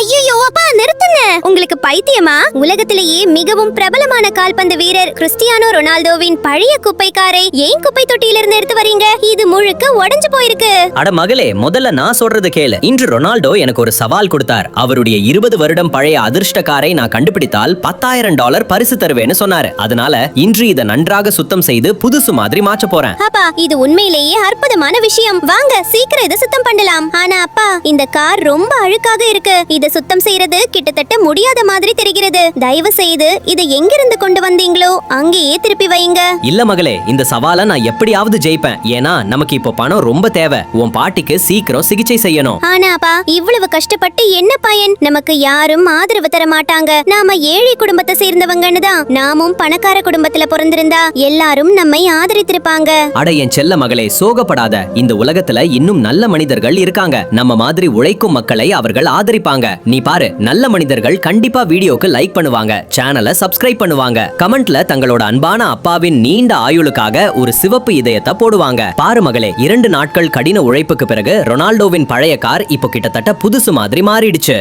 ஐயோ அப்பா நிறுத்துங்க. உங்களுக்கு பைத்தியமா? உலகத்திலேயே மிகவும் பிரபலமான கால்பந்து வீரர் கிறிஸ்டியானோ ரொனால்டோவின் பழைய குப்பை காரை ஏன் குப்பை தொட்டியிலிருந்து எடுத்து வரீங்க? இது முழுக்க உடைஞ்சு போயிருக்கு. அட மகளே, முதல்ல நான் சொல்றது கேளு. இன்று ரொனால்டோ எனக்கு ஒரு சவால் கொடுத்தார். அவருடைய 20 வருடம் பழைய அதிர்ஷ்ட காரை நான் கண்டுபிடித்தால் $10,000 பரிசு தருவேன்னு சொன்னாரு. அதனால இன்று இதை நன்றாக சுத்தம் செய்து புதுசு மாதிரி மாற்ற போறேன். அப்பா இது உண்மையிலேயே அற்புதமான விஷயம். வாங்க சீக்கிரம் இதை சுத்தம் பண்ணலாம். ஆனா அப்பா இந்த கார் ரொம்ப அழுக்காக இருக்கு. இதை சுத்தம் செய்யறது கிட்டத்தட்ட முடியாத மாதிரி தெரிகிறது. தயவு செய்து இதை எங்கிருந்து கொண்டு வந்தீங்களோ அங்கேயே திருப்பி வைங்க. இல்ல மகளே, இந்த சவாலை நான் எப்படியாவது ஜெயிப்பேன். ஏன்னா நமக்கு இப்போ பணம் ரொம்ப தேவை. உன் பாட்டிக்கு சீக்கிரம் சிகிச்சை செய்யணும். ஆனா அப்பா இவ்வளவு கஷ்டப்பட்டு என்ன பயன்? நமக்கு யாரும் ஆதரவு தர மாட்டாங்க. நாம ஏழை குடும்பத்தை சேர்ந்தவங்கன்னு தான். நாமும் பணக்கார குடும்பத்துல பிறந்திருந்தா எல்லாரும் நம்மை ஆதரித்திருப்பாங்க. அட என் செல்ல மகளே, சோகப்படாத. இந்த உலகத்துல இன்னும் நல்ல மனிதர்கள் இருக்காங்க. நம்ம மாதிரி உழைக்கும் மக்களை அவர்கள் ஆதரிப்பாங்க. நீ பாரு, நல்ல மனிதர்கள் கண்டிப்பா வீடியோக்கு லைக் பண்ணுவாங்க, சேனலை சப்ஸ்கிரைப் பண்ணுவாங்க, கமெண்ட்ல தங்களோட அன்பான அப்பாவின் நீண்ட ஆயுளுக்காக ஒரு சிவப்பு இதயத்தை போடுவாங்க. பாரு மகளே, 2 நாட்கள் கடின உழைப்புக்கு பிறகு ரொனால்டோவின் பழைய கார் இப்போ கிட்டத்தட்ட புதுசு மாதிரி மாறிடுச்சு.